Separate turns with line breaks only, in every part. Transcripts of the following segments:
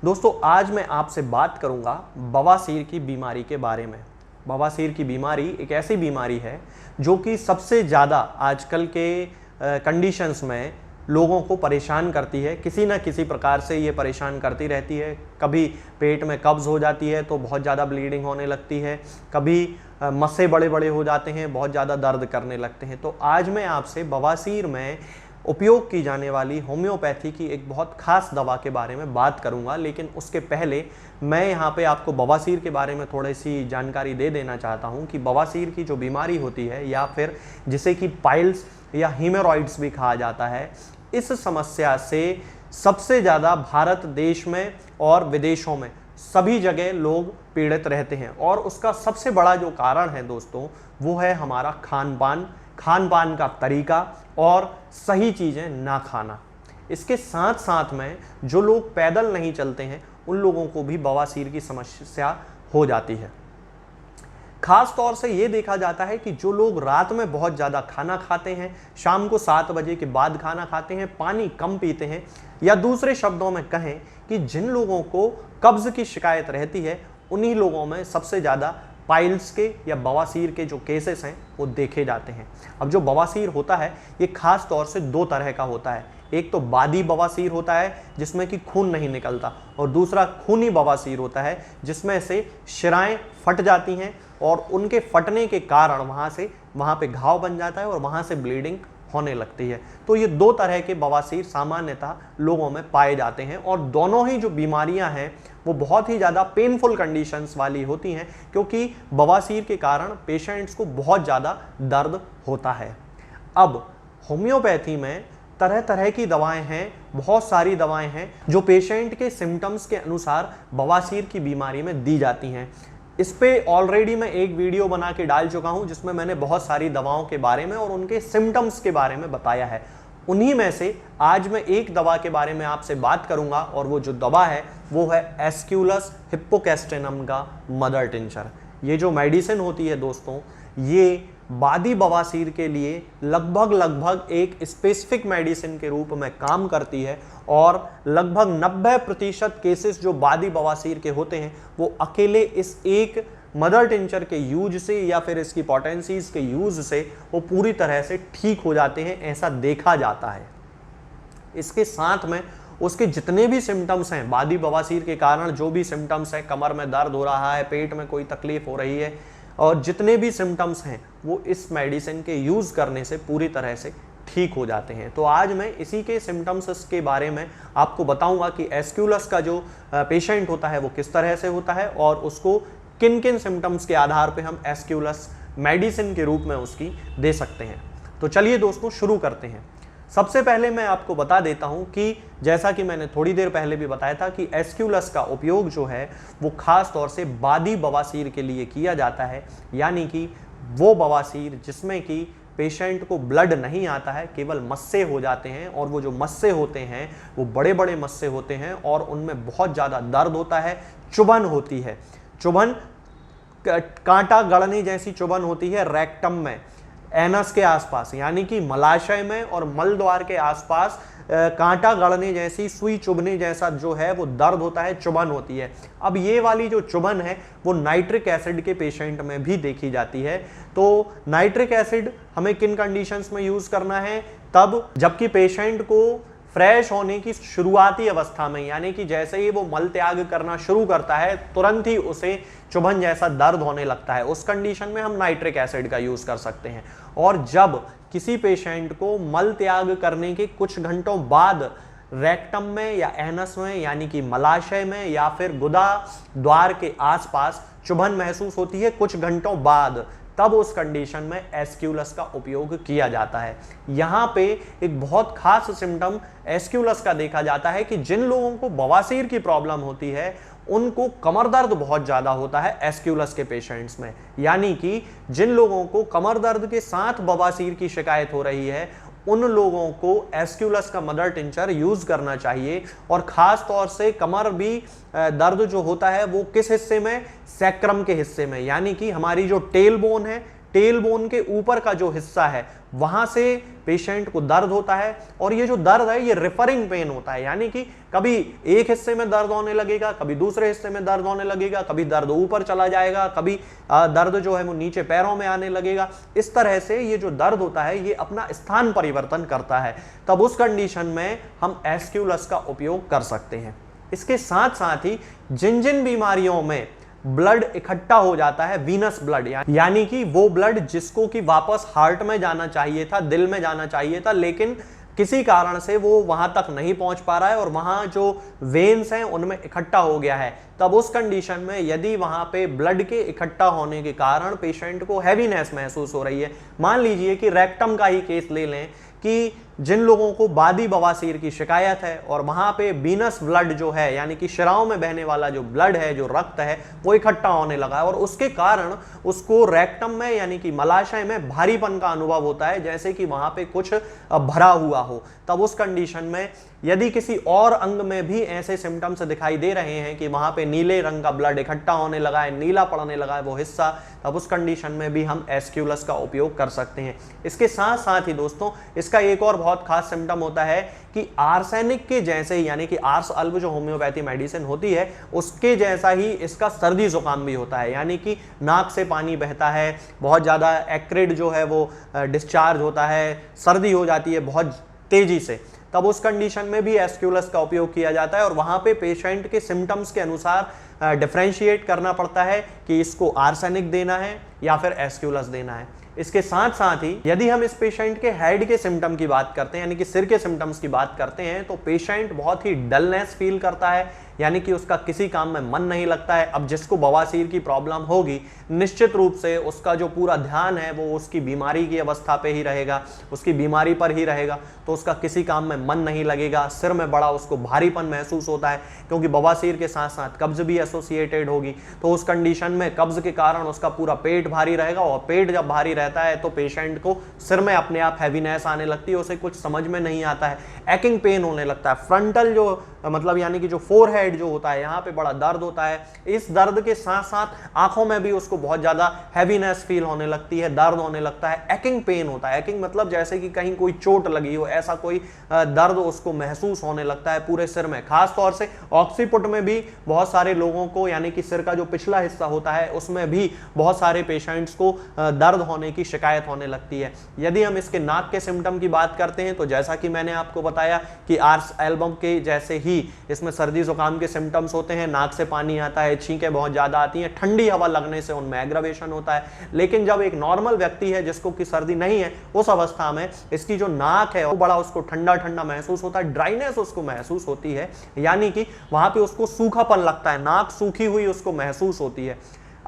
दोस्तों आज मैं आपसे बात करूंगा बवासीर की बीमारी के बारे में। बवासीर की बीमारी एक ऐसी बीमारी है जो कि सबसे ज़्यादा आजकल के कंडीशंस में लोगों को परेशान करती है। किसी ना किसी प्रकार से ये परेशान करती रहती है। कभी पेट में कब्ज़ हो जाती है तो बहुत ज़्यादा ब्लीडिंग होने लगती है, कभी मस्से बड़े बड़े हो जाते हैं, बहुत ज़्यादा दर्द करने लगते हैं। तो आज मैं आपसे बवासीर में उपयोग की जाने वाली होम्योपैथी की एक बहुत खास दवा के बारे में बात करूंगा। लेकिन उसके पहले मैं यहाँ पे आपको बवासीर के बारे में थोड़ी सी जानकारी दे देना चाहता हूँ कि बवासीर की जो बीमारी होती है या फिर जिसे कि पाइल्स या हीमोरॉइड्स भी कहा जाता है, इस समस्या से सबसे ज़्यादा भारत देश में और विदेशों में सभी जगह लोग पीड़ित रहते हैं। और उसका सबसे बड़ा जो कारण है दोस्तों वो है हमारा खान पान का तरीका और सही चीज़ें ना खाना। इसके साथ साथ में जो लोग पैदल नहीं चलते हैं उन लोगों को भी बवासीर की समस्या हो जाती है। खास तौर से ये देखा जाता है कि जो लोग रात में बहुत ज़्यादा खाना खाते हैं, शाम को 7 बजे के बाद खाना खाते हैं, पानी कम पीते हैं, या दूसरे शब्दों में कहें कि जिन लोगों को कब्ज़ की शिकायत रहती है उन्हीं लोगों में सबसे ज़्यादा पाइल्स के या बवासीर के जो केसेस हैं वो देखे जाते हैं। अब जो बवासीर होता है ये खास तौर से 2 तरह का होता है। एक तो बादी बवासीर होता है जिसमें कि खून नहीं निकलता, और दूसरा खूनी बवासीर होता है जिसमें से शिराएं फट जाती हैं और उनके फटने के कारण वहाँ पे घाव बन जाता है और वहाँ से ब्लीडिंग होने लगती है। तो ये 2 तरह के बवासीर सामान्यतः लोगों में पाए जाते हैं, और दोनों ही जो बीमारियां हैं वो बहुत ही ज़्यादा पेनफुल कंडीशंस वाली होती हैं, क्योंकि बवासीर के कारण पेशेंट्स को बहुत ज़्यादा दर्द होता है। अब होम्योपैथी में तरह तरह की दवाएं हैं, बहुत सारी दवाएं हैं जो पेशेंट के सिम्टम्स के अनुसार बवासीर की बीमारी में दी जाती हैं। इस पे ऑलरेडी मैं एक वीडियो बना के डाल चुका हूं जिसमें मैंने बहुत सारी दवाओं के बारे में और उनके सिम्टम्स के बारे में बताया है। उन्हीं में से आज मैं एक दवा के बारे में आपसे बात करूंगा, और वो जो दवा है वो है एस्क्यूलस हिप्पोकैस्टेनम का मदर टिंचर। ये जो मेडिसिन होती है दोस्तों, ये बादी बवासीर के लिए लगभग एक स्पेसिफिक मेडिसिन के रूप में काम करती है, और लगभग 90% केसेस जो बादी बवासीर के होते हैं वो अकेले इस एक मदर टिंचर के यूज से या फिर इसकी पोटेंसीज के यूज से वो पूरी तरह से ठीक हो जाते हैं, ऐसा देखा जाता है। इसके साथ में उसके जितने भी सिम्टम्स हैं, बादी बवासीर के कारण जो भी सिम्टम्स हैं, कमर में दर्द हो रहा है, पेट में कोई तकलीफ हो रही है, और जितने भी सिम्टम्स हैं वो इस मेडिसिन के यूज़ करने से पूरी तरह से ठीक हो जाते हैं। तो आज मैं इसी के सिम्टम्स के बारे में आपको बताऊंगा कि एस्क्यूलस का जो पेशेंट होता है वो किस तरह से होता है और उसको किन किन सिम्टम्स के आधार पे हम एस्क्यूलस मेडिसिन के रूप में उसकी दे सकते हैं। तो चलिए दोस्तों शुरू करते हैं। सबसे पहले मैं आपको बता देता हूं कि जैसा कि मैंने थोड़ी देर पहले भी बताया था कि एस्क्यूलस का उपयोग जो है वो खास तौर से बादी बवासीर के लिए किया जाता है, यानी कि वो बवासीर जिसमें कि पेशेंट को ब्लड नहीं आता है, केवल मस्से हो जाते हैं, और वो जो मस्से होते हैं वो बड़े बड़े मस्से होते हैं और उनमें बहुत ज़्यादा दर्द होता है, चुभन होती है, चुभन कांटा गड़ने जैसी चुभन होती है रेक्टम में, एनस के आसपास यानी कि मलाशय में और मलद्वार के आसपास कांटा गड़ने जैसी, सुई चुभने जैसा जो है वो दर्द होता है, चुभन होती है। अब ये वाली जो चुभन है वो नाइट्रिक एसिड के पेशेंट में भी देखी जाती है। तो नाइट्रिक एसिड हमें किन कंडीशंस में यूज करना है? तब जबकि पेशेंट को फ्रेश होने की शुरुआती अवस्था में, यानी कि जैसे ही वो मल त्याग करना शुरू करता है तुरंत ही उसे चुभन जैसा दर्द होने लगता है, उस कंडीशन में हम नाइट्रिक एसिड का यूज कर सकते हैं। और जब किसी पेशेंट को मल त्याग करने के कुछ घंटों बाद रेक्टम में या एनस में यानी कि मलाशय में या फिर गुदा द्वार के आसपास चुभन महसूस होती है कुछ घंटों बाद, तब उस कंडीशन में एस्क्यूलस का उपयोग किया जाता है। यहाँ पे एक बहुत खास सिम्टम एस्क्यूलस का देखा जाता है कि जिन लोगों को बवासीर की प्रॉब्लम होती है उनको कमर दर्द बहुत ज़्यादा होता है एस्क्यूलस के पेशेंट्स में, यानी कि जिन लोगों को कमर दर्द के साथ बवासीर की शिकायत हो रही है उन लोगों को एस्क्यूलस का मदर टिंचर यूज करना चाहिए। और खास तौर से कमर भी दर्द जो होता है वो किस हिस्से में? सैक्रम के हिस्से में, यानी कि हमारी जो टेल बोन है, टेल बोन के ऊपर का जो हिस्सा है वहां से पेशेंट को दर्द होता है। और ये जो दर्द है ये रेफरिंग पेन होता है, यानी कि कभी एक हिस्से में दर्द होने लगेगा, कभी दूसरे हिस्से में दर्द होने लगेगा, कभी दर्द ऊपर चला जाएगा, कभी दर्द जो है वो नीचे पैरों में आने लगेगा। इस तरह से ये जो दर्द होता है ये अपना स्थान परिवर्तन करता है। तब उस कंडीशन में हम एस्क्यूलस का उपयोग कर सकते हैं। इसके साथ साथ ही जिन जिन बीमारियों में ब्लड इकट्ठा हो जाता है, वीनस ब्लड, यानी कि वो ब्लड जिसको कि वापस हार्ट में जाना चाहिए था, दिल में जाना चाहिए था, लेकिन किसी कारण से वो वहां तक नहीं पहुंच पा रहा है और वहां जो वेन्स हैं उनमें इकट्ठा हो गया है, तब उस कंडीशन में यदि वहां पे ब्लड के इकट्ठा होने के कारण पेशेंट को हैवीनेस महसूस हो रही है, मान लीजिए कि रेक्टम का ही केस ले लें कि जिन लोगों को बादी बवासीर की शिकायत है और वहां पे वीनस ब्लड जो है, यानी कि शिराओं में बहने वाला जो ब्लड है, जो रक्त है, वो इकट्ठा होने लगा है और उसके कारण उसको रेक्टम में यानी कि मलाशय में भारीपन का अनुभव होता है, जैसे कि वहां पे कुछ भरा हुआ हो। तब उस कंडीशन में यदि किसी और अंग में भी ऐसे सिम्टम्स दिखाई दे रहे हैं कि वहां पे नीले रंग का ब्लड इकट्ठा होने लगा है, नीला पड़ने लगा है वो हिस्सा, तब उस कंडीशन में भी हम एस्क्यूलस का उपयोग कर सकते हैं। इसके साथ साथ ही दोस्तों इसका एक और बहुत खास सिम्टम होता है कि आर्सेनिक के जैसे ही, यानी कि आर्स अल्ब जो होम्योपैथी मेडिसिन होती है उसके जैसा ही इसका सर्दी जुकाम भी होता है, यानी कि नाक से पानी बहता है, बहुत ज़्यादा एक्रिड जो है वो डिस्चार्ज होता है, सर्दी हो जाती है बहुत तेजी से। तब उस कंडीशन में भी एस्क्यूलस का उपयोग किया जाता है और वहां पे पेशेंट के सिम्टम्स के अनुसार डिफरेंशिएट करना पड़ता है कि इसको आर्सेनिक देना है या फिर एस्क्यूलस देना है। इसके साथ साथ ही यदि हम इस पेशेंट के हेड के सिम्टम की बात करते हैं, यानी कि सिर के सिम्टम्स की बात करते हैं, तो पेशेंट बहुत ही डलनेस फील करता है, यानी कि उसका किसी काम में मन नहीं लगता है। अब जिसको बवासीर की प्रॉब्लम होगी निश्चित रूप से उसका जो पूरा ध्यान है वो उसकी बीमारी की अवस्था पे ही रहेगा, उसकी बीमारी पर ही रहेगा, तो उसका किसी काम में मन नहीं लगेगा, सिर में बड़ा उसको भारीपन महसूस होता है, क्योंकि बवासीर के साथ साथ कब्ज भी एसोसिएटेड होगी। तो उस कंडीशन में कब्ज के कारण उसका पूरा पेट भारी रहेगा और पेट जब भारी रहता है तो पेशेंट को सिर में अपने आप हैवीनेस आने लगती है, उसे कुछ समझ में नहीं आता है, एक्किंग पेन होने लगता है, फ्रंटल जो मतलब यानी कि जो फोरहेड जो होता है यहाँ पे बड़ा दर्द होता है। इस दर्द के साथ साथ आंखों में भी उसको बहुत ज्यादा हैवीनेस फील होने लगती है, दर्द होने लगता है, एक्किंग पेन होता है। एक्किंग मतलब जैसे कि कहीं कोई चोट लगी हो, ऐसा कोई दर्द उसको महसूस होने लगता है पूरे सिर में। खास तौर से ऑक्सीपुट में भी बहुत सारे लोगों को, यानी कि सिर का जो पिछला हिस्सा होता है उसमें भी बहुत सारे पेशेंट्स को दर्द होने की शिकायत होने लगती है। यदि हम इसके नाक के सिम्टम की बात करते हैं तो जैसा कि मैंने आपको बताया कि आर्स एल्बम के जैसे ही इसमें सर्दी जुकाम के सिम्टम्स होते हैं, नाक से पानी आता है, छींकें बहुत ज्यादा आती हैं, ठंडी हवा लगने से उनमें एग्रावेशन होता है। लेकिन जब एक नॉर्मल व्यक्ति है जिसको कि सर्दी नहीं है, उस अवस्था में इसकी जो नाक है वो बड़ा उसको ठंडा ठंडा महसूस होता है, ड्राइनेस उसको महसूस होती है, यानी कि वहां पे उसको सूखापन लगता है, नाक सूखी हुई उसको महसूस होती है।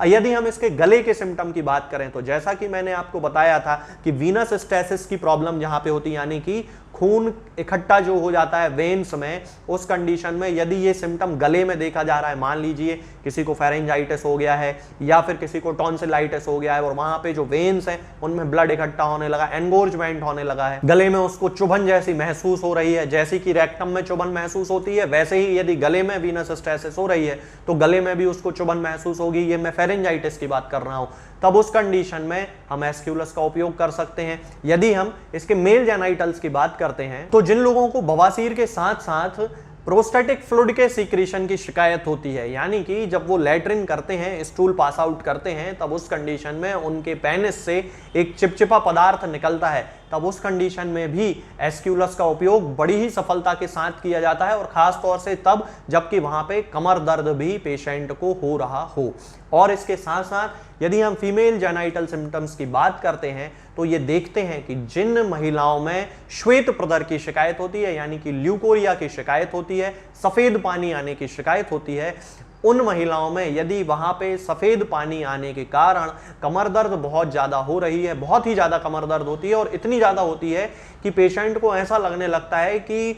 यदि हम इसके गले के सिम्टम की बात करें तो जैसा कि मैंने आपको बताया था कि वीनस स्टेसिस की प्रॉब्लम जहां पे होती है, यानी कि खून इकट्ठा जो हो जाता है वेन्स में, उस कंडीशन में यदि ये सिम्टम गले में देखा जा रहा है, मान लीजिए किसी को फेरेंजाइटिस हो गया है या फिर किसी को टॉन्सिलाइटिस हो गया है और वहां पे जो वेन्स हैं उनमें ब्लड इकट्ठा होने लगा, एनगोर्जमेंट होने लगा है, गले में उसको चुभन जैसी महसूस हो रही है, जैसी कि रेक्टम में चुभन महसूस होती है वैसे ही यदि गले में वीनस स्टेसिस हो रही है तो गले में भी उसको चुभन महसूस होगी। ये मैं फेरेंजाइटिस की बात कर रहा हूं। तब उस कंडीशन में हम एस्क्यूलस का उपयोग कर सकते हैं। यदि हम इसके मेल जेनाइटल्स की बात करते हैं तो जिन लोगों को बवासीर के साथ साथ प्रोस्टेटिक फ्लूइड के सीक्रेशन की शिकायत होती है, यानी कि जब वो लैट्रिन करते हैं, स्टूल पास आउट करते हैं, तब उस कंडीशन में उनके पेनिस से एक चिपचिपा पदार्थ निकलता है, तब उस कंडीशन में भी एस्क्यूलस का उपयोग बड़ी ही सफलता के साथ किया जाता है और खास तौर से तब जबकि वहां पे कमर दर्द भी पेशेंट को हो रहा हो। और इसके साथ साथ यदि हम फीमेल जेनाइटल सिम्टम्स की बात करते हैं तो ये देखते हैं कि जिन महिलाओं में श्वेत प्रदर की शिकायत होती है, यानी कि ल्यूकोरिया की शिकायत होती है, सफेद पानी आने की शिकायत होती है, उन महिलाओं में यदि वहां पे सफेद पानी आने के कारण कमर दर्द बहुत ज्यादा हो रही है, बहुत ही ज्यादा कमर दर्द होती है और इतनी ज्यादा होती है कि पेशेंट को ऐसा लगने लगता है कि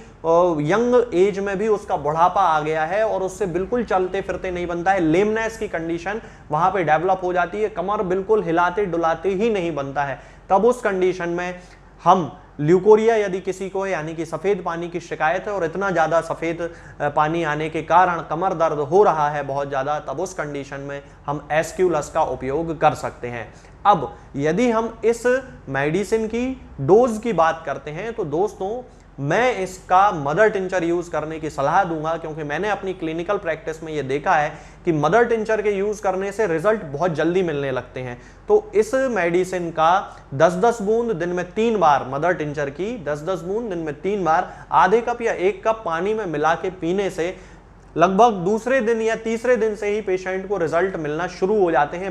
यंग एज में भी उसका बुढ़ापा आ गया है और उससे बिल्कुल चलते फिरते नहीं बनता है, लेमनेस की कंडीशन वहां पे डेवलप हो जाती है, कमर बिल्कुल हिलाते डुलाते ही नहीं बनता है। तब उस कंडीशन में हम ल्यूकोरिया यदि किसी को है, यानी कि सफेद पानी की शिकायत है और इतना ज्यादा सफेद पानी आने के कारण कमर दर्द हो रहा है बहुत ज्यादा, तब उस कंडीशन में हम एस्क्यूलस का उपयोग कर सकते हैं। अब यदि हम इस मेडिसिन की डोज की बात करते हैं तो दोस्तों मैं इसका मदर टिंचर यूज करने की सलाह दूंगा, क्योंकि मैंने अपनी क्लिनिकल प्रैक्टिस में यह देखा है कि मदर टिंचर के यूज करने से रिजल्ट बहुत जल्दी मिलने लगते हैं। तो इस मेडिसिन का 10-10 बूंद दिन में 3 बार, मदर टिंचर की 10-10 बूंद दिन में 3 बार आधे कप या 1 कप पानी में मिला के पीने से लगभग दूसरे दिन या तीसरे दिन से ही पेशेंट को रिजल्ट मिलना शुरू हो जाते हैं,